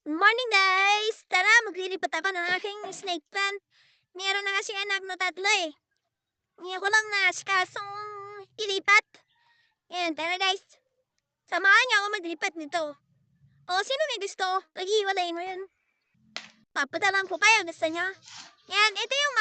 Morning guys! Tara, maglilipat ako ng aking snake plant. Meron na kasi anak na 3 eh. Ngayon ko lang naasikasong ilipat. Yan, tara guys. Samahan niyo ako maglipat nito. O, sino may gusto? Pag-iwalayin mo yun. Papatalan ko kayo, gusto niyo? Yan, ito yung